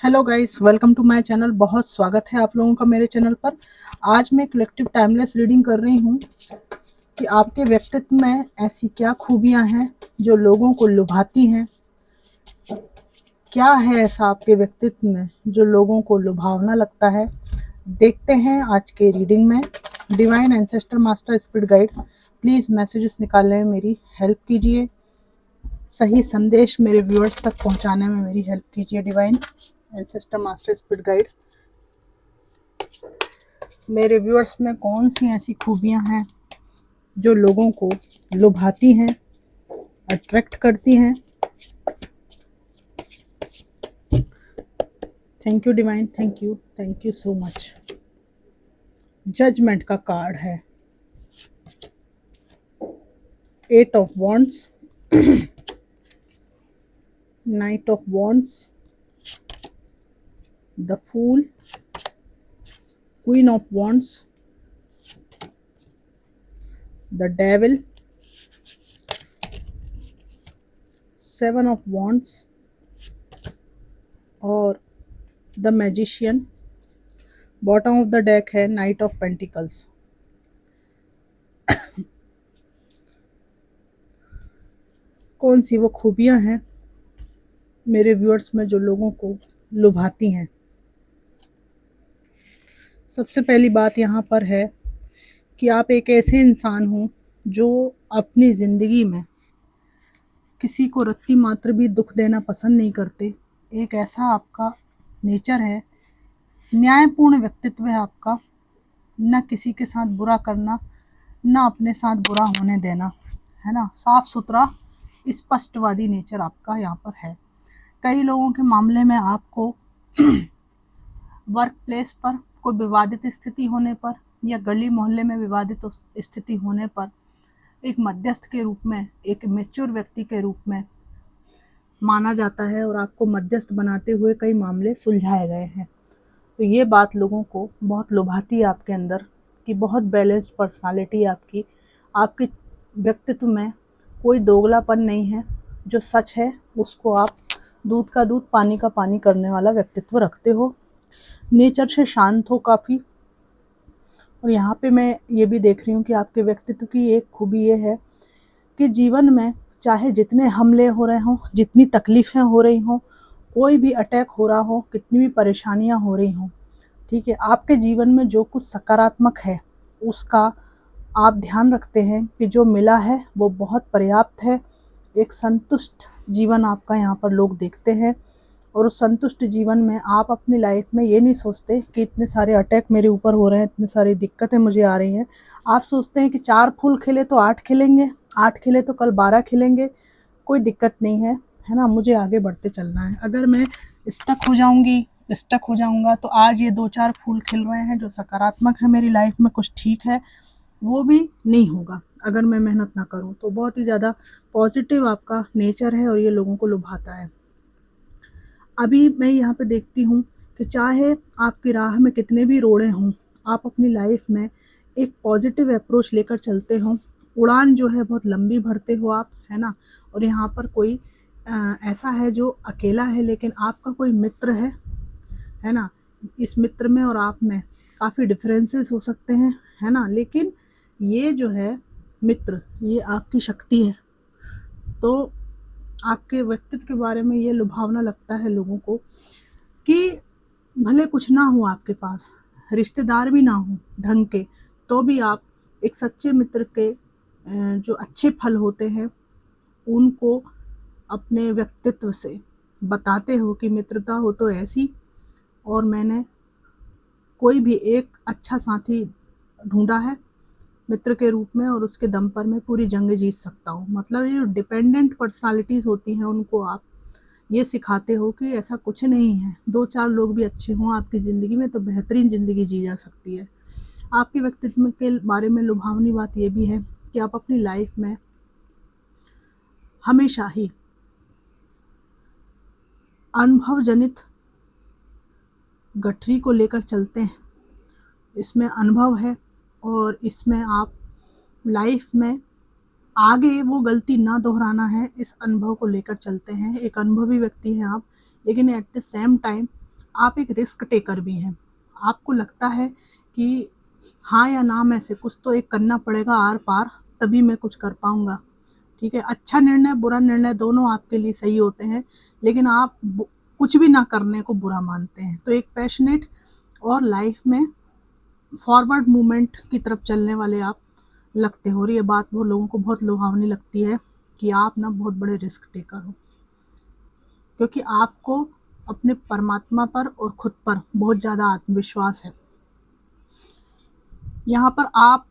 Hello guys, welcome to my channel. बहुत स्वागत है आप लोगों का मेरे चैनल पर। आज मैं कलेक्टिव टाइमलेस रीडिंग कर रही हूँ कि आपके व्यक्तित्व में ऐसी क्या खूबियाँ हैं जो लोगों को लुभाती हैं। क्या है ऐसा आपके व्यक्तित्व में जो लोगों को लुभावना लगता है। देखते हैं आज के रीडिंग में। Divine ancestor master spirit guide, please messages निकालने में मेरी हेल्प कीजिए। सही संदेश मेरे व्यूअर्स तक पहुंचाने में मेरी हेल्प कीजिए। Divine ancestor master spirit guide, मेरे व्यूअर्स में कौन सी ऐसी खूबियां हैं जो लोगों को लुभाती हैं, अट्रैक्ट करती हैं। Thank you divine, thank you so much. Judgement का कार्ड है, 8 of wands, knight of wands, the fool, queen of wands, the devil, 7 of wands और the magician. Bottom of the deck है नाइट ऑफ पेंटिकल्स। कौन सी वो खूबियां हैं मेरे व्यूअर्स में जो लोगों को लुभाती हैं। सबसे पहली बात यहाँ पर है कि आप एक ऐसे इंसान हो जो अपनी ज़िंदगी में किसी को रत्ती मात्र भी दुख देना पसंद नहीं करते। एक ऐसा आपका नेचर है, न्यायपूर्ण व्यक्तित्व है आपका। न किसी के साथ बुरा करना, न अपने साथ बुरा होने देना, है ना। साफ सुथरा स्पष्टवादी नेचर आपका यहाँ पर है। कई लोगों के मामले में आपको वर्क प्लेस पर कोई विवादित स्थिति होने पर या गली मोहल्ले में विवादित स्थिति होने पर एक मध्यस्थ के रूप में, एक मैच्योर व्यक्ति के रूप में माना जाता है और आपको मध्यस्थ बनाते हुए कई मामले सुलझाए गए हैं। तो ये बात लोगों को बहुत लुभाती है आपके अंदर कि बहुत बैलेंस्ड पर्सनालिटी आपकी। आपके व्यक्तित्व में कोई दोगलापन नहीं है। जो सच है उसको आप दूध का दूध पानी का पानी करने वाला व्यक्तित्व रखते हो। नेचर से शांत हो काफ़ी। और यहाँ पे मैं ये भी देख रही हूँ कि आपके व्यक्तित्व की एक खूबी ये है कि जीवन में चाहे जितने हमले हो रहे हों, जितनी तकलीफ़ें हो रही हों, कोई भी अटैक हो रहा हो, कितनी भी परेशानियाँ हो रही हों, ठीक है, आपके जीवन में जो कुछ सकारात्मक है उसका आप ध्यान रखते हैं कि जो मिला है वो बहुत पर्याप्त है। एक संतुष्ट जीवन आपका यहाँ पर लोग देखते हैं और उस संतुष्ट जीवन में आप अपनी लाइफ में ये नहीं सोचते कि इतने सारे अटैक मेरे ऊपर हो रहे हैं, इतनी सारी दिक्कतें मुझे आ रही हैं। आप सोचते हैं कि 4 फूल खिले तो 8 खिलेंगे, 8 खिले तो कल 12 खिलेंगे, कोई दिक्कत नहीं है, है ना। मुझे आगे बढ़ते चलना है। अगर मैं स्टक हो जाऊंगा तो आज ये 2-4 फूल खिल रहे हैं जो सकारात्मक है मेरी लाइफ में, कुछ ठीक है, वो भी नहीं होगा अगर मैं मेहनत ना करूं। तो बहुत ही ज़्यादा पॉजिटिव आपका नेचर है और ये लोगों को लुभाता है। अभी मैं यहाँ पे देखती हूँ कि चाहे आपकी राह में कितने भी रोड़े हों, आप अपनी लाइफ में एक पॉजिटिव अप्रोच लेकर चलते हो। उड़ान जो है बहुत लंबी भरते हो आप, है ना। और यहाँ पर कोई ऐसा है जो अकेला है लेकिन आपका कोई मित्र है ना। इस मित्र में और आप में काफ़ी डिफरेंसेस हो सकते हैं, है ना, लेकिन ये जो है मित्र, ये आपकी शक्ति है। तो आपके व्यक्तित्व के बारे में ये लुभावना लगता है लोगों को कि भले कुछ ना हो आपके पास, रिश्तेदार भी ना हो ढंग के, तो भी आप एक सच्चे मित्र के जो अच्छे फल होते हैं उनको अपने व्यक्तित्व से बताते हो कि मित्रता हो तो ऐसी, और मैंने कोई भी एक अच्छा साथी ढूंढा है मित्र के रूप में और उसके दम पर मैं पूरी जंग जीत सकता हूँ। मतलब ये जो डिपेंडेंट पर्सनालिटीज़ होती हैं उनको आप ये सिखाते हो कि ऐसा कुछ नहीं है, 2-4 लोग भी अच्छे हों आपकी ज़िंदगी में तो बेहतरीन ज़िंदगी जी जा सकती है। आपके व्यक्तित्व के बारे में लुभावनी बात ये भी है कि आप अपनी लाइफ में हमेशा ही अनुभव जनित गठरी को लेकर चलते हैं। इसमें अनुभव है और इसमें आप लाइफ में आगे वो गलती ना दोहराना है, इस अनुभव को लेकर चलते हैं। एक अनुभवी व्यक्ति हैं आप, लेकिन एट द सेम टाइम आप एक रिस्क टेकर भी हैं। आपको लगता है कि हाँ या ना में से कुछ तो एक करना पड़ेगा आर पार, तभी मैं कुछ कर पाऊँगा। ठीक है, अच्छा निर्णय बुरा निर्णय दोनों आपके लिए सही होते हैं, लेकिन आप कुछ भी ना करने को बुरा मानते हैं। तो एक पैशनेट और लाइफ में फॉरवर्ड मूवमेंट की तरफ चलने वाले आप लगते हो। और ये बात वो लोगों को बहुत लुभावनी लगती है कि आप ना बहुत बड़े रिस्क टेकर हो, क्योंकि आपको अपने परमात्मा पर और खुद पर बहुत ज़्यादा आत्मविश्वास है। यहाँ पर आप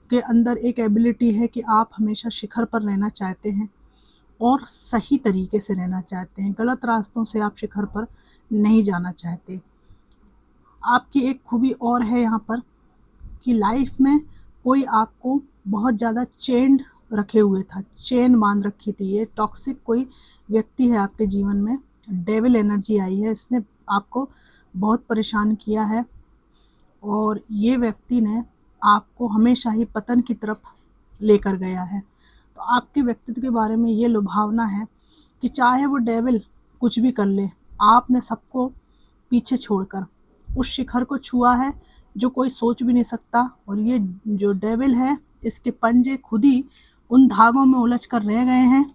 के अंदर एक एबिलिटी है कि आप हमेशा शिखर पर रहना चाहते हैं और सही तरीके से रहना चाहते हैं। गलत रास्तों से आप शिखर पर नहीं जाना चाहते। आपकी एक खूबी और है यहाँ पर कि लाइफ में कोई आपको बहुत ज़्यादा चेन्ड रखे हुए था, चेन बांध रखी थी। ये टॉक्सिक कोई व्यक्ति है आपके जीवन में, डेविल एनर्जी आई है, इसने आपको बहुत परेशान किया है और ये व्यक्ति ने आपको हमेशा ही पतन की तरफ लेकर गया है। तो आपके व्यक्तित्व के बारे में ये लुभावना है कि चाहे वो डेविल कुछ भी कर ले, आपने सबको पीछे छोड़कर उस शिखर को छुआ है जो कोई सोच भी नहीं सकता। और ये जो डेविल है, इसके पंजे खुद ही उन धागों में उलझ कर रह गए हैं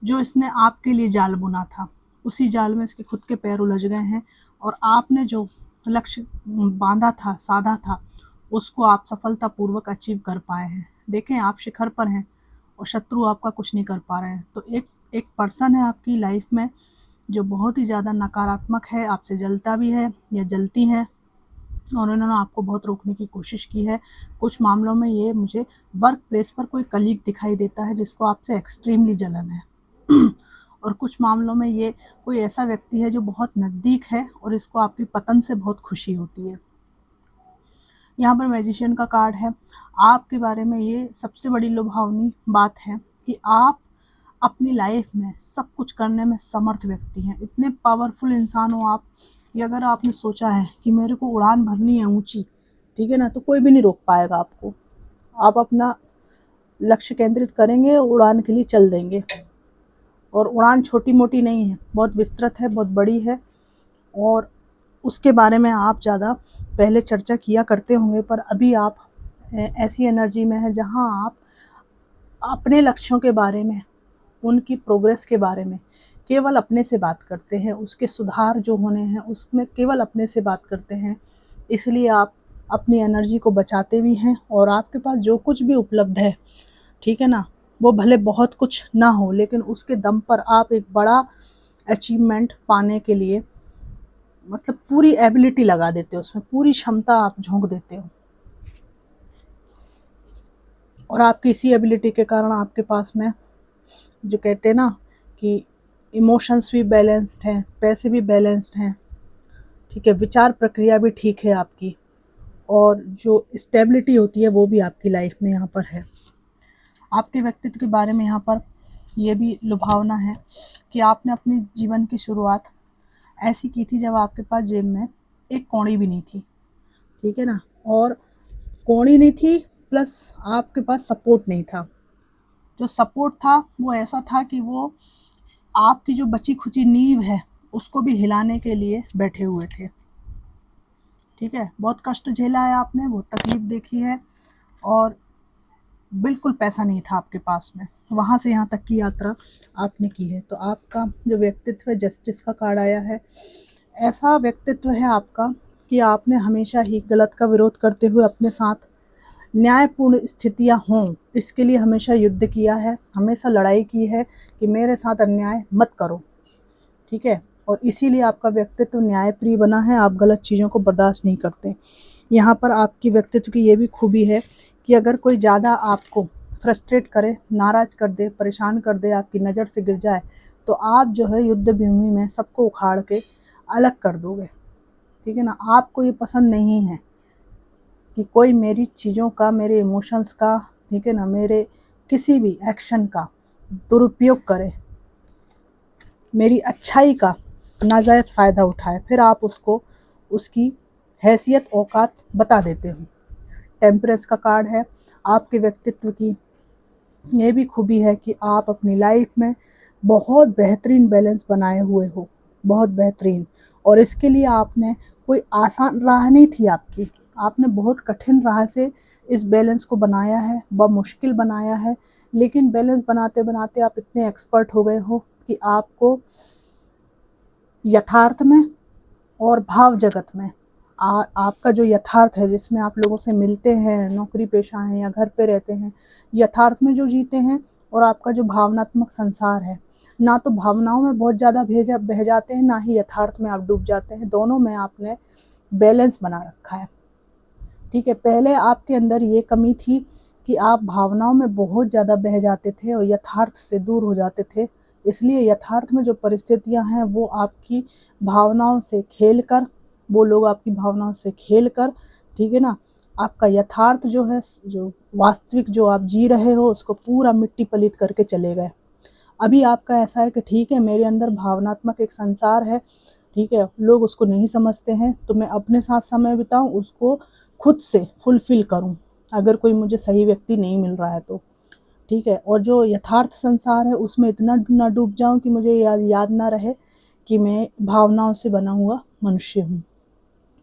जो इसने आपके लिए जाल बुना था। उसी जाल में इसके खुद के पैर उलझ गए हैं और आपने जो लक्ष्य बांधा था, साधा था, उसको आप सफलतापूर्वक अचीव कर पाए हैं। देखें, आप शिखर पर हैं और शत्रु आपका कुछ नहीं कर पा रहे हैं। तो एक पर्सन है आपकी लाइफ में जो बहुत ही ज़्यादा नकारात्मक है, आपसे जलता भी है या जलती है और उन्होंने आपको बहुत रोकने की कोशिश की है। कुछ मामलों में ये मुझे वर्क प्लेस पर कोई कलीग दिखाई देता है जिसको आपसे एक्सट्रीमली जलन है और कुछ मामलों में ये कोई ऐसा व्यक्ति है जो बहुत नज़दीक है और इसको आपके पतन से बहुत खुशी होती है। यहाँ पर मैजिशियन का कार्ड है। आपके बारे में ये सबसे बड़ी लुभावनी बात है कि आप अपनी लाइफ में सब कुछ करने में समर्थ व्यक्ति हैं। इतने पावरफुल इंसान हो आप कि अगर आपने सोचा है कि मेरे को उड़ान भरनी है ऊंची, ठीक है ना, तो कोई भी नहीं रोक पाएगा आपको। आप अपना लक्ष्य केंद्रित करेंगे, उड़ान के लिए चल देंगे। और उड़ान छोटी मोटी नहीं है, बहुत विस्तृत है, बहुत बड़ी है और उसके बारे में आप ज़्यादा पहले चर्चा किया करते होंगे। पर अभी आप ऐसी एनर्जी में हैं जहां आप अपने लक्ष्यों के बारे में, उनकी प्रोग्रेस के बारे में केवल अपने से बात करते हैं, उसके सुधार जो होने हैं उसमें केवल अपने से बात करते हैं। इसलिए आप अपनी एनर्जी को बचाते भी हैं और आपके पास जो कुछ भी उपलब्ध है, ठीक है ना, वो भले बहुत कुछ ना हो, लेकिन उसके दम पर आप एक बड़ा अचीवमेंट पाने के लिए मतलब पूरी एबिलिटी लगा देते हो, उसमें पूरी क्षमता आप झोंक देते हो। और आपकी इसी एबिलिटी के कारण आपके पास में जो कहते हैं ना कि इमोशंस भी बैलेंस्ड हैं, पैसे भी बैलेंस्ड हैं, ठीक है, विचार प्रक्रिया भी ठीक है आपकी और जो स्टेबिलिटी होती है वो भी आपकी लाइफ में यहाँ पर है। आपके व्यक्तित्व के बारे में यहाँ पर ये भी लुभावना है कि आपने अपने जीवन की शुरुआत ऐसी की थी जब आपके पास जेब में एक कौड़ी भी नहीं थी, ठीक है ना, और कौड़ी नहीं थी प्लस आपके पास सपोर्ट नहीं था। जो सपोर्ट था वो ऐसा था कि वो आपकी जो बची खुची नींव है उसको भी हिलाने के लिए बैठे हुए थे, ठीक है। बहुत कष्ट झेला है आपने, बहुत तकलीफ देखी है और बिल्कुल पैसा नहीं था आपके पास में, वहाँ से यहाँ तक की यात्रा आपने की है। तो आपका जो व्यक्तित्व है, जस्टिस का कार्ड आया है। ऐसा व्यक्तित्व है आपका कि आपने हमेशा ही गलत का विरोध करते हुए अपने साथ न्यायपूर्ण स्थितियाँ हों इसके लिए हमेशा युद्ध किया है, हमेशा लड़ाई की है कि मेरे साथ अन्याय मत करो, ठीक है। और इसीलिए आपका व्यक्तित्व न्यायप्रिय बना है, आप गलत चीज़ों को बर्दाश्त नहीं करते। यहाँ पर आपकी व्यक्तित्व की ये भी खूबी है कि अगर कोई ज़्यादा आपको फ्रस्ट्रेट करे, नाराज़ कर दे, परेशान कर दे, आपकी नज़र से गिर जाए, तो आप जो है युद्ध भूमि में सबको उखाड़ के अलग कर दोगे, ठीक है ना। आपको ये पसंद नहीं है कि कोई मेरी चीज़ों का, मेरे इमोशंस का, ठीक है ना, मेरे किसी भी एक्शन का दुरुपयोग करे, मेरी अच्छाई का नाजायज़ फ़ायदा उठाए, फिर आप उसको उसकी हैसियत औकात बता देते हो। टेम्परेंस का कार्ड है। आपके व्यक्तित्व की ये भी खूबी है कि आप अपनी लाइफ में बहुत बेहतरीन बैलेंस बनाए हुए हो, बहुत बेहतरीन। और इसके लिए आपने कोई आसान राह नहीं थी आपकी, आपने बहुत कठिन राह से इस बैलेंस को बनाया है, मुश्किल बनाया है, लेकिन बैलेंस बनाते बनाते आप इतने एक्सपर्ट हो गए हो कि आपको यथार्थ में और भाव जगत में आपका जो यथार्थ है, जिसमें आप लोगों से मिलते हैं, नौकरी पेशा हैं या घर पे रहते हैं, यथार्थ में जो जीते हैं, और आपका जो भावनात्मक संसार है, ना तो भावनाओं में बहुत ज़्यादा बह जाते हैं, ना ही यथार्थ में आप डूब जाते हैं, दोनों में आपने बैलेंस बना रखा है। ठीक है, पहले आपके अंदर ये कमी थी कि आप भावनाओं में बहुत ज़्यादा बह जाते थे और यथार्थ से दूर हो जाते थे, इसलिए यथार्थ में जो परिस्थितियां हैं वो आपकी भावनाओं से खेल कर, वो लोग आपकी भावनाओं से खेल कर, ठीक है ना, आपका यथार्थ जो है, जो वास्तविक जो आप जी रहे हो, उसको पूरा मिट्टी पलीत करके चले गए। अभी आपका ऐसा है कि ठीक है, मेरे अंदर भावनात्मक एक संसार है, ठीक है, लोग उसको नहीं समझते हैं, तो मैं अपने साथ समय बिताऊं, उसको खुद से फुलफिल करूं, अगर कोई मुझे सही व्यक्ति नहीं मिल रहा है तो, ठीक है। और जो यथार्थ संसार है उसमें इतना ना डूब जाऊं कि मुझे याद ना रहे कि मैं भावनाओं से बना हुआ मनुष्य हूँ।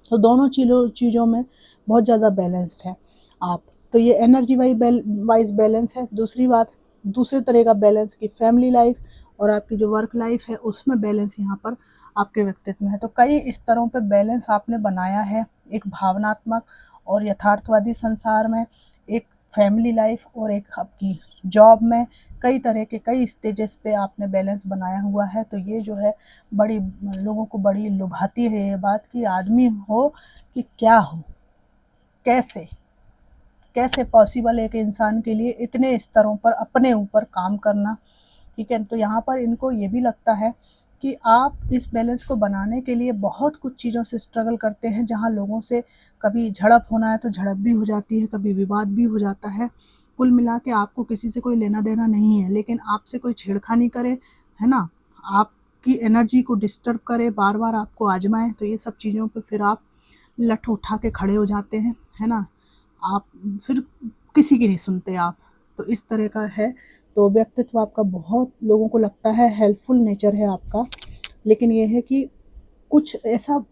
तो दोनों चीज़ों में बहुत ज़्यादा बैलेंस्ड है आप। तो ये एनर्जी वाइज बैलेंस है। दूसरी बात, दूसरे तरह का बैलेंस की फैमिली लाइफ और आपकी जो वर्क लाइफ है उसमें बैलेंस यहाँ पर आपके व्यक्तित्व में है। तो कई स्तरों पे बैलेंस आपने बनाया है, एक भावनात्मक और यथार्थवादी संसार में, एक फैमिली लाइफ और एक आपकी जॉब में, कई तरह के कई स्टेजेस पे आपने बैलेंस बनाया हुआ है। तो ये जो है बड़ी लोगों को बड़ी लुभाती है ये बात कि आदमी हो कि क्या हो, कैसे कैसे पॉसिबल है कि इंसान के लिए इतने स्तरों पर अपने ऊपर काम करना, ठीक है। तो यहाँ पर इनको ये भी लगता है कि आप इस बैलेंस को बनाने के लिए बहुत कुछ चीज़ों से स्ट्रगल करते हैं, जहाँ लोगों से कभी झड़प होना है तो झड़प भी हो जाती है, कभी विवाद भी हो जाता है। कुल मिला के आपको किसी से कोई लेना देना नहीं है, लेकिन आपसे कोई छेड़खानी करे, है ना, आपकी एनर्जी को डिस्टर्ब करे, बार बार आपको आजमाए, तो ये सब चीज़ों पे फिर आप लठ उठा के खड़े हो जाते हैं, है ना, आप फिर किसी की नहीं सुनते आप। तो इस तरह का है। तो व्यक्तित्व आपका बहुत लोगों को लगता है हेल्पफुल नेचर है आपका, लेकिन ये है कि कुछ ऐसा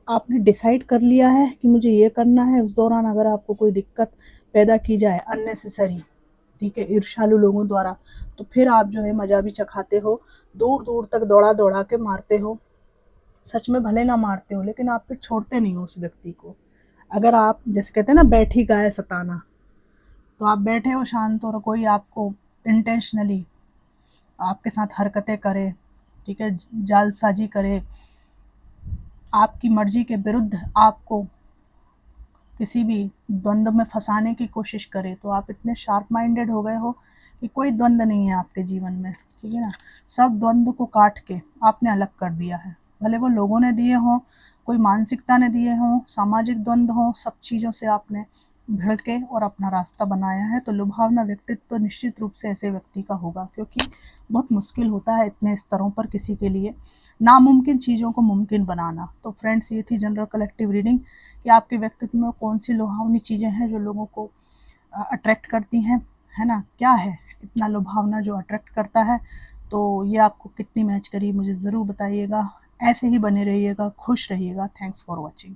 आपने डिसाइड कर लिया है कि मुझे ये करना है, उस दौरान अगर आपको कोई दिक्कत पैदा की जाए अननेसेसरी, ठीक है, ईर्ष्यालु लोगों द्वारा, तो फिर आप जो है मजा भी चखाते हो, दूर दूर तक दौड़ा दौड़ा के मारते हो, सच में भले ना मारते हो लेकिन आप फिर छोड़ते नहीं हो उस व्यक्ति को। अगर आप जैसे कहते हैं ना, बैठी गाय सताना, तो आप बैठे हो शांत और कोई आपको इंटेंशनली आपके साथ हरकतें करे, ठीक है, जालसाजी करे, आपकी मर्जी के विरुद्ध आपको किसी भी द्वंद्व में फंसाने की कोशिश करे, तो आप इतने शार्प माइंडेड हो गए हो कि कोई द्वंद्व नहीं है आपके जीवन में, ठीक है ना, सब द्वंद्व को काट के आपने अलग कर दिया है। भले वो लोगों ने दिए हों, कोई मानसिकता ने दिए हों, सामाजिक द्वंद्व हों, सब चीज़ों से आपने भिड़ के और अपना रास्ता बनाया है। तो लुभावना व्यक्तित्व तो निश्चित रूप से ऐसे व्यक्ति का होगा, क्योंकि बहुत मुश्किल होता है इतने स्तरों पर किसी के लिए नामुमकिन चीज़ों को मुमकिन बनाना। तो फ्रेंड्स, ये थी जनरल कलेक्टिव रीडिंग कि आपके व्यक्तित्व में कौन सी लुभावनी चीज़ें हैं जो लोगों को अट्रैक्ट करती हैं, है ना, क्या है इतना लुभावना जो अट्रैक्ट करता है। तो ये आपको कितनी मैच करी मुझे ज़रूर बताइएगा। ऐसे ही बने रहिएगा, खुश रहिएगा। Thanks for watching.